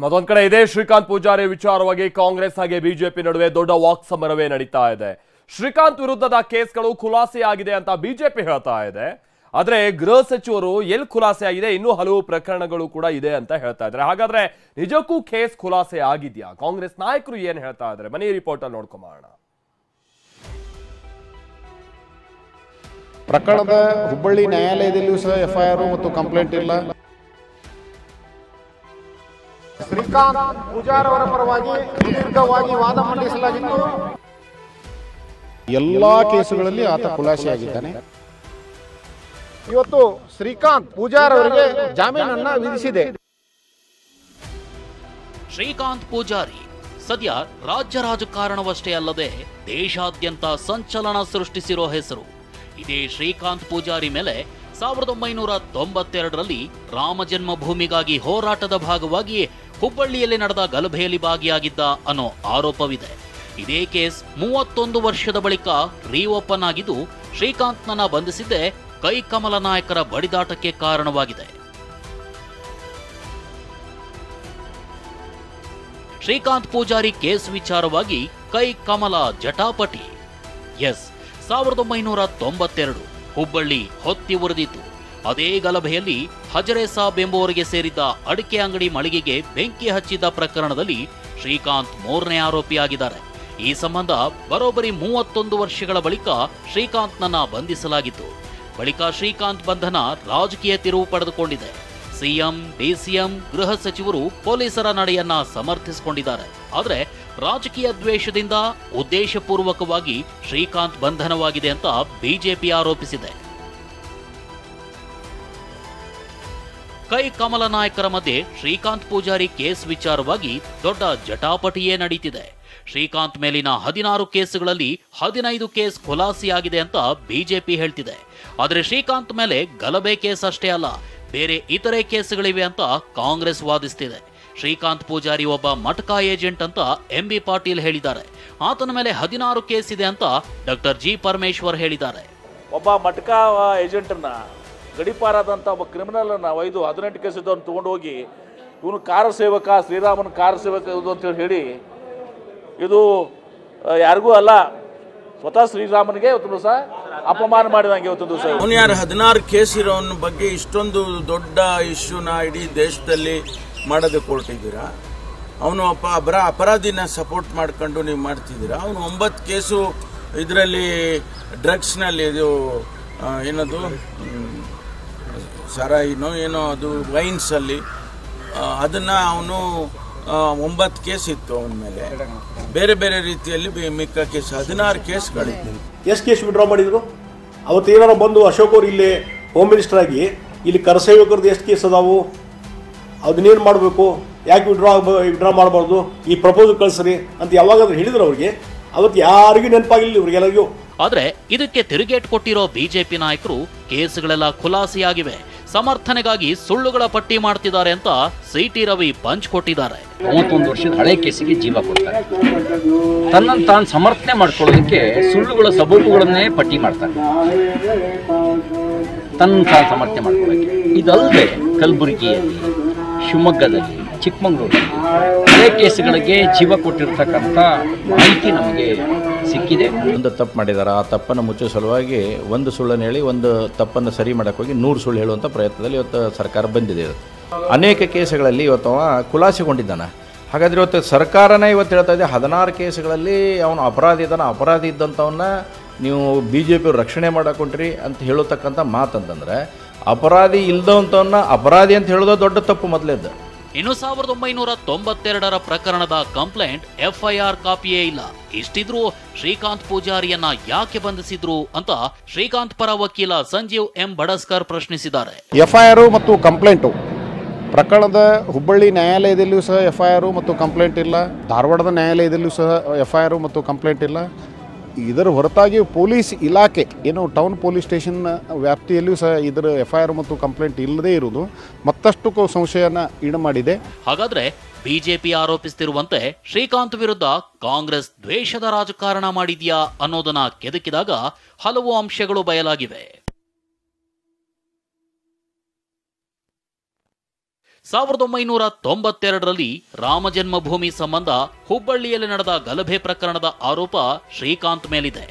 ಮತ್ತೊಂದು ಕಡೆ ಇದೇ ಶ್ರೀಕಾಂತ್ ಪೂಜಾರಿ ವಿಚಾರವಾಗಿ ಕಾಂಗ್ರೆಸ್ ಹಾಗೆ ಬಿಜೆಪಿ ನಡುವೆ ದೊಡ್ಡ ವಾಕ್ ಸಮರವೇ ನಡೀತಾ ಇದೆ. ಶ್ರೀಕಾಂತ್ ವಿರುದ್ಧದ ಕೇಸ್ಗಳು ಖುಲಾಸೆಯಾಗಿದೆ ಅಂತ ಬಿಜೆಪಿ ಹೇಳ್ತಾ ಇದೆ. ಆದ್ರೆ ಗೃಹ ಸಚಿವರು ಎಲ್ಲಿ ಖುಲಾಸೆ ಆಗಿದೆ, ಇನ್ನೂ ಹಲವು ಪ್ರಕರಣಗಳು ಕೂಡ ಇದೆ ಅಂತ ಹೇಳ್ತಾ ಇದ್ದಾರೆ. ಹಾಗಾದ್ರೆ ನಿಜಕ್ಕೂ ಕೇಸ್ ಖುಲಾಸೆ ಆಗಿದೆಯಾ? ಕಾಂಗ್ರೆಸ್ ನಾಯಕರು ಏನ್ ಹೇಳ್ತಾ ಇದ್ದಾರೆ? ಬನ್ನಿ ರಿಪೋರ್ಟ್ ಅಲ್ಲಿ ನೋಡ್ಕೊಂಬೋಣ. ಪ್ರಕರಣದ ಹುಬ್ಬಳ್ಳಿ ನ್ಯಾಯಾಲಯದಲ್ಲಿಯೂ ಸಹ ಎಫ್ಐಆರ್ ಮತ್ತು ಕಂಪ್ಲೇಂಟ್ ಇಲ್ಲ. ಶ್ರೀಕಾಂತ್ ಪೂಜಾರಿ ಅವರ ಪರವಾಗಿ ದೀರ್ಘವಾಗಿ ವಾದ ಮಂಡಿಸಲಾಗಿತ್ತು. ಎಲ್ಲಾ ಕೇಸುಗಳಲ್ಲಿ ಆತ ಖುಲಾಸೆಯಾಗಿದ್ದಾನೆ. ಇವತ್ತು ಶ್ರೀಕಾಂತ್ ಪೂಜಾರಿ ಅವರಿಗೆ ಜಾಮೀನನ್ನ ವಿಧಿಸಿದೆ. ಶ್ರೀಕಾಂತ್ ಪೂಜಾರಿ ಸದ್ಯ ರಾಜ್ಯ ರಾಜಕಾರಣವಷ್ಟೇ ಅಲ್ಲದೆ ದೇಶಾದ್ಯಂತ ಸಂಚಲನ ಸೃಷ್ಟಿಸಿರೋ ಹೆಸರು. ಇದೇ ಶ್ರೀಕಾಂತ್ ಪೂಜಾರಿ ಮೇಲೆ 1992ರಲ್ಲಿ ರಾಮ ಜನ್ಮಭೂಮಿಗಾಗಿ ಹೋರಾಟದ ಭಾಗವಾಗಿ ಹುಬ್ಬಳ್ಳಿಯಲ್ಲಿ ನಡೆದ ಗಲಭೆಯಲ್ಲಿ ಭಾಗಿಯಾಗಿದ್ದ ಅನ್ನೋ ಆರೋಪವಿದೆ. ಇದೇ ಕೇಸ್ 31 ವರ್ಷದ ಬಳಿಕ ರೀಓಪನ್ ಆಗಿದ್ದು, ಶ್ರೀಕಾಂತ್ನನ್ನ ಬಂಧಿಸಿದ್ದೇ ಕೈಕಮಲ ನಾಯಕರ ಬಡಿದಾಟಕ್ಕೆ ಕಾರಣವಾಗಿದೆ. ಶ್ರೀಕಾಂತ್ ಪೂಜಾರಿ ಕೇಸ್ ವಿಚಾರವಾಗಿ ಕೈಕಮಲ ಜಟಾಪಟಿ. 1992 ಹುಬ್ಬಳ್ಳಿ ಹೊತ್ತಿ ಉರಿದಿತ್ತು. ಅದೇ ಗಲಭೆಯಲ್ಲಿ ಹಜರೆ ಸಾಬ್ ಎಂಬುವರಿಗೆ ಸೇರಿದ್ದ ಅಡಿಕೆ ಅಂಗಡಿ ಮಳಿಗೆಗೆ ಬೆಂಕಿ ಹಚ್ಚಿದ್ದ ಪ್ರಕರಣದಲ್ಲಿ ಶ್ರೀಕಾಂತ್ 3ನೇ ಆರೋಪಿಯಾಗಿದ್ದಾರೆ. ಈ ಸಂಬಂಧ ಬರೋಬ್ಬರಿ 31 ವರ್ಷಗಳ ಬಳಿಕ ಶ್ರೀಕಾಂತ್ನನ್ನ ಬಂಧಿಸಲಾಗಿತ್ತು. ಬಳಿಕ ಶ್ರೀಕಾಂತ್ ಬಂಧನ ರಾಜಕೀಯ ತಿರುವು ಪಡೆದುಕೊಂಡಿದೆ. ಸಿಎಂ, ಡಿಸಿಎಂ, ಗೃಹ ಸಚಿವರು ಪೊಲೀಸರ ನಡೆಯನ್ನ ಸಮರ್ಥಿಸಿಕೊಂಡಿದ್ದಾರೆ. ಆದರೆ ರಾಜಕೀಯ ದ್ವೇಷದಿಂದ ಉದ್ದೇಶಪೂರ್ವಕವಾಗಿ ಶ್ರೀಕಾಂತ್ ಬಂಧನವಾಗಿದೆ ಅಂತ ಬಿಜೆಪಿ ಆರೋಪಿಸಿದೆ. ಕೈಕಮಲ ನಾಯಕರ ಮಧ್ಯೆ ಶ್ರೀಕಾಂತ್ ಪೂಜಾರಿ ಕೇಸ್ ವಿಚಾರವಾಗಿ ದೊಡ್ಡ ಜಟಾಪಟಿಯೇ ನಡೀತಿದೆ. ಶ್ರೀಕಾಂತ್ ಮೇಲಿನ 16 ಕೇಸುಗಳಲ್ಲಿ 15 ಕೇಸ್ ಖುಲಾಸೆಯಾಗಿದೆ ಅಂತ ಬಿಜೆಪಿ ಹೇಳ್ತಿದೆ. ಆದರೆ ಶ್ರೀಕಾಂತ್ ಮೇಲೆ ಗಲಭೆ ಕೇಸ್ ಅಷ್ಟೇ ಅಲ್ಲ, ಬೇರೆ ಇತರೆ ಕೇಸುಗಳಿವೆ ಅಂತ ಕಾಂಗ್ರೆಸ್ ವಾದಿಸ್ತಿದೆ. ಶ್ರೀಕಾಂತ್ ಪೂಜಾರಿ ಒಬ್ಬ ಮಟಕಾ ಏಜೆಂಟ್ ಅಂತ ಎಂಬಿ ಪಾಟೀಲ್ ಹೇಳಿದ್ದಾರೆ. ಆತನ ಮೇಲೆ 16 ಕೇಸ್ ಇದೆ ಅಂತ ಡಾಕ್ಟರ್ ಜಿ ಪರಮೇಶ್ವರ್ ಹೇಳಿದ್ದಾರೆ. ಒಬ್ಬ ಮಟಕಾ ಏಜೆಂಟನ್ನ, ಗಡಿಪಾರಾದಂಥ ಒಬ್ಬ ಕ್ರಿಮಿನಲನ್ನು ಒಯ್ದು 18 ಕೇಸ್ ಇದ್ದವನು ತೊಗೊಂಡು ಹೋಗಿ ಇವನು ಕಾರ ಸೇವಕ, ಶ್ರೀರಾಮನ ಕಾರ ಸೇವಕ ಇದು ಅಂತೇಳಿ ಹೇಳಿ, ಇದು ಯಾರಿಗೂ ಅಲ್ಲ, ಸ್ವತಃ ಶ್ರೀರಾಮನಿಗೆ ಇವತ್ತು ದಿವಸ ಅಪಮಾನ ಮಾಡಿದಂಗೆ. ಇವತ್ತು ದಿವಸ ಅವನು ಯಾರು 16 ಕೇಸ್ ಇರೋನ ಬಗ್ಗೆ ಇಷ್ಟೊಂದು ದೊಡ್ಡ ಇಶ್ಯೂನ ಇಡೀ ದೇಶದಲ್ಲಿ ಮಾಡೋದಕ್ಕೆ ಹೊರಟಿದ್ದೀರಾ? ಅವನು ಅಪರಾಧಿನ ಸಪೋರ್ಟ್ ಮಾಡ್ಕೊಂಡು ನೀವು ಮಾಡ್ತಿದ್ದೀರಾ? ಅವನು 9 ಕೇಸು ಇದರಲ್ಲಿ ಡ್ರಗ್ಸ್ನಲ್ಲಿ, ಇದು ಏನದು ಸಾರಾಯಿನೋ ಏನೋ ಅದು ವೈನ್ಸಲ್ಲಿ, ಅದನ್ನು ಅವನು 9 ಕೇಸ್ ಇತ್ತು ಅವನ ಮೇಲೆ. ಬೇರೆ ಬೇರೆ ರೀತಿಯಲ್ಲಿ ಮಿಕ್ಕ ಕೇಸ್ 16 ಕೇಸ್ಗಳಿತ್ತು. ಎಷ್ಟು ಕೇಸ್ ವಿಡ್ರಾ ಮಾಡಿದ್ರು? ಅವತ್ತು ಏನಾರು ಬಂದು ಅಶೋಕ್ ಅವರು ಇಲ್ಲಿ ಹೋಮ್ ಮಿನಿಸ್ಟರ್ ಆಗಿ ಇಲ್ಲಿ ಕರಸೇವಕರದ್ದು ಎಷ್ಟು ಕೇಸ್ ಅದಾವು, ಅದನ್ನೇನು ಮಾಡಬೇಕು, ಯಾಕೆ ವಿಡ್ರಾ ಮಾಡಬಾರ್ದು, ಈ ಪ್ರಪೋಸಲ್ ಕಳಿಸ್ರಿ ಅಂತ ಯಾವಾಗಾದ್ರೂ ಹೇಳಿದ್ರು ಅವ್ರಿಗೆ? ಅವತ್ತು ಯಾರಿಗೂ ನೆನಪಾಗಿಲ್ಲ ಇವ್ರಿಗೆಲ್ಲರಿಗೂ. ಆದ್ರೆ ಇದಕ್ಕೆ ತಿರುಗೇಟ್ ಕೊಟ್ಟಿರೋ ಬಿಜೆಪಿ ನಾಯಕರು ಕೇಸುಗಳೆಲ್ಲ ಖುಲಾಸೆಯಾಗಿವೆ, ಸಮರ್ಥನೆಗಾಗಿ ಸುಳ್ಳುಗಳ ಪಟ್ಟಿ ಮಾಡ್ತಿದ್ದಾರೆ ಅಂತ ಸಿಟಿ ರವಿ ಪಂಚ್ ಕೊಟ್ಟಿದ್ದಾರೆ. 31 ವರ್ಷದ ಹಳೆ ಕೇಸಿಗೆ ಜೀವ ಕೊಡ್ತಾರೆ. ತನ್ನನ್ನು ತಾನು ಸಮರ್ಥನೆ ಮಾಡ್ಕೊಳ್ಳೋದಕ್ಕೆ ಸುಳ್ಳುಗಳ ಸಬೂಬುಗಳನ್ನೇ ಪಟ್ಟಿ ಮಾಡ್ತಾರೆ, ತನ್ನ ತಾನು ಸಮರ್ಥನೆ ಮಾಡ್ಕೊಳ್ಳೋಕೆ. ಇದಲ್ಲದೆ ಕಲಬುರಗಿಯಲ್ಲಿ, ಶಿವಮೊಗ್ಗದಲ್ಲಿ, ಚಿಕ್ಕಮಗಳೂರಲ್ಲಿ ಹಳೆ ಕೇಸುಗಳಿಗೆ ಜೀವ ಕೊಟ್ಟಿರ್ತಕ್ಕಂಥ ಮಾಹಿತಿ ನಮಗೆ ಸಿಕ್ಕಿದೆ. ಒಂದು ತಪ್ಪು ಮಾಡಿದ್ದಾರೆ, ಆ ತಪ್ಪನ್ನು ಮುಚ್ಚೋ ಸಲುವಾಗಿ ಒಂದು ಸುಳ್ಳನ್ನು ಹೇಳಿ ಒಂದು ತಪ್ಪನ್ನು ಸರಿ ಮಾಡೋಕ್ಕೆ ಹೋಗಿ 100 ಸುಳ್ಳು ಹೇಳುವಂಥ ಪ್ರಯತ್ನದಲ್ಲಿ ಇವತ್ತು ಸರ್ಕಾರ ಬಂದಿದೆ. ಅನೇಕ ಕೇಸುಗಳಲ್ಲಿ ಇವತ್ತು ಅವ ಖುಲಾಸೆಗೊಂಡಿದ್ದಾನೆ. ಹಾಗಾದರೆ ಇವತ್ತು ಸರ್ಕಾರನೇ ಇವತ್ತು ಹೇಳ್ತಾ ಇದೆ 16 ಕೇಸುಗಳಲ್ಲಿ ಅವನು ಅಪರಾಧಿ ಇದ್ದಂಥವನ್ನ ನೀವು BJP ರಕ್ಷಣೆ ಮಾಡಕೊಂಡ್ರಿ ಅಂತ ಹೇಳತಕ್ಕಂಥ ಮಾತಂತಂದರೆ, ಅಪರಾಧಿ ಇಲ್ದಂಥವನ್ನ ಅಪರಾಧಿ ಅಂತ ಹೇಳೋದು ದೊಡ್ಡ ತಪ್ಪು ಮೊದಲೇದ್ದು. ಇನ್ನು 1992ರ ಪ್ರಕರಣದ ಕಂಪ್ಲೇಂಟ್ ಎಫ್ಐಆರ್ ಕಾಪಿಯೇ ಇಲ್ಲ. ಇಷ್ಟಿದ್ರೂ ಶ್ರೀಕಾಂತ್ ಪೂಜಾರಿಯನ್ನ ಯಾಕೆ ಬಂಧಿಸಿದ್ರು ಅಂತ ಶ್ರೀಕಾಂತ್ ಪರ ವಕೀಲ ಸಂಜೀವ್ ಎಂ ಬಡಸ್ಕರ್ ಪ್ರಶ್ನಿಸಿದ್ದಾರೆ. ಎಫ್ಐಆರ್ ಮತ್ತು ಕಂಪ್ಲೇಂಟು ಪ್ರಕರಣದ ಹುಬ್ಬಳ್ಳಿ ನ್ಯಾಯಾಲಯದಲ್ಲಿಯೂ ಸಹ ಎಫ್ಐಆರ್ ಮತ್ತು ಕಂಪ್ಲೇಂಟ್ ಇಲ್ಲ. ಧಾರವಾಡದ ನ್ಯಾಯಾಲಯದಲ್ಲಿಯೂ ಸಹ ಎಫ್ಐಆರ್ ಮತ್ತು ಕಂಪ್ಲೇಂಟ್ ಇಲ್ಲ. ಇದರ ಹೊರತಾಗಿ ಪೊಲೀಸ್ ಇಲಾಖೆ ಏನು ಟೌನ್ ಪೊಲೀಸ್ ಸ್ಟೇಷನ್ ವ್ಯಾಪ್ತಿಯಲ್ಲಿಯೂ ಸಹ ಇದರ ಎಫ್ಐಆರ್ ಮತ್ತು ಕಂಪ್ಲೇಂಟ್ ಇಲ್ಲದೇ ಇರುವುದು ಮತ್ತಷ್ಟು ಸಂಶಯನ ಈಡು ಮಾಡಿದೆ. ಹಾಗಾದ್ರೆ ಬಿಜೆಪಿ ಆರೋಪಿಸುತ್ತಿರುವಂತೆ ಶ್ರೀಕಾಂತ್ ವಿರುದ್ಧ ಕಾಂಗ್ರೆಸ್ ದ್ವೇಷದ ರಾಜಕಾರಣ ಮಾಡಿದ್ಯಾ ಅನ್ನೋದನ್ನ ಕೆದಕಿದಾಗ ಹಲವು ಅಂಶಗಳು ಬಯಲಾಗಿವೆ. 1992ರಲ್ಲಿ ರಾಮ ಜನ್ಮಭೂಮಿ ಸಂಬಂಧ ಹುಬ್ಬಳ್ಳಿಯಲ್ಲಿ ನಡೆದ ಗಲಭೆ ಪ್ರಕರಣದ ಆರೋಪ ಶ್ರೀಕಾಂತ್ ಮೇಲಿದೆ.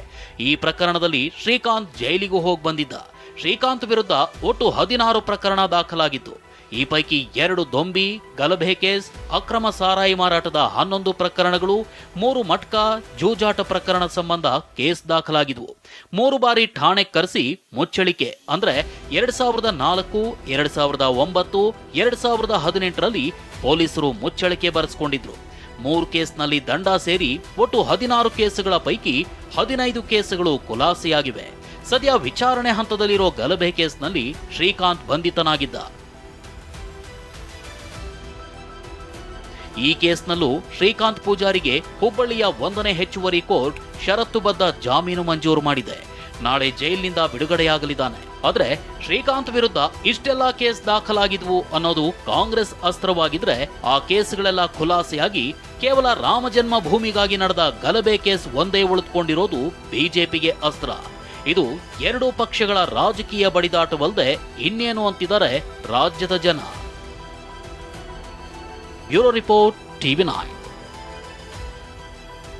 ಈ ಪ್ರಕರಣದಲ್ಲಿ ಶ್ರೀಕಾಂತ್ ಜೈಲಿಗೂ ಹೋಗಿ ಬಂದಿದ್ದ. ಶ್ರೀಕಾಂತ್ ವಿರುದ್ಧ ಒಟ್ಟು 16 ಪ್ರಕರಣ ದಾಖಲಾಗಿತ್ತು. ಈ ಪೈಕಿ 2 ದೊಂಬಿ ಗಲಭೆ ಕೇಸ್, ಅಕ್ರಮ ಸಾರಾಯಿ ಮಾರಾಟದ 11 ಪ್ರಕರಣಗಳು, 3 ಮಟ್ಕಾ ಜೂಜಾಟ ಪ್ರಕರಣ ಸಂಬಂಧ ಕೇಸ್ ದಾಖಲಾಗಿದ್ವು. 3 ಬಾರಿ ಠಾಣೆ ಕರೆಸಿ ಮುಚ್ಚಳಿಕೆ ಅಂದ್ರೆ 2004, 2009, 2018ರಲ್ಲಿ ಪೊಲೀಸರು ಮುಚ್ಚಳಿಕೆ ಬರೆಸಿಕೊಂಡಿದ್ರು. 3 ಕೇಸ್ನಲ್ಲಿ ದಂಡ ಸೇರಿ ಒಟ್ಟು 16 ಕೇಸುಗಳ ಪೈಕಿ 15 ಕೇಸುಗಳು ಖುಲಾಸೆಯಾಗಿವೆ. ಸದ್ಯ ವಿಚಾರಣೆ ಹಂತದಲ್ಲಿರೋ ಗಲಭೆ ಕೇಸ್ನಲ್ಲಿ ಶ್ರೀಕಾಂತ್ ಬಂಧಿತನಾಗಿದ್ದ. ಈ ಕೇಸ್ನಲ್ಲೂ ಶ್ರೀಕಾಂತ್ ಪೂಜಾರಿಗೆ ಹುಬ್ಬಳ್ಳಿಯ 1ನೇ ಹೆಚ್ಚುವರಿ ಕೋರ್ಟ್ ಷರತ್ತುಬದ್ಧ ಜಾಮೀನು ಮಂಜೂರು ಮಾಡಿದೆ. ನಾಳೆ ಜೈಲಿನಿಂದ ಬಿಡುಗಡೆಯಾಗಲಿದ್ದಾನೆ. ಆದ್ರೆ ಶ್ರೀಕಾಂತ್ ವಿರುದ್ಧ ಇಷ್ಟೆಲ್ಲಾ ಕೇಸ್ ದಾಖಲಾಗಿದ್ವು ಅನ್ನೋದು ಕಾಂಗ್ರೆಸ್ ಅಸ್ತ್ರವಾಗಿದ್ರೆ, ಆ ಕೇಸ್ಗಳೆಲ್ಲ ಖುಲಾಸೆಯಾಗಿ ಕೇವಲ ರಾಮ ಜನ್ಮಭೂಮಿಗಾಗಿ ನಡೆದ ಗಲಭೆ ಕೇಸ್ ಒಂದೇ ಉಳಿದುಕೊಂಡಿರೋದು ಬಿಜೆಪಿಗೆ ಅಸ್ತ್ರ. ಇದು 2 ಪಕ್ಷಗಳ ರಾಜಕೀಯ ಬಡಿದಾಟವಲ್ಲದೆ ಇನ್ನೇನು ಅಂತಿದ್ದಾರೆ ರಾಜ್ಯದ ಜನ. Bureau report, TV9.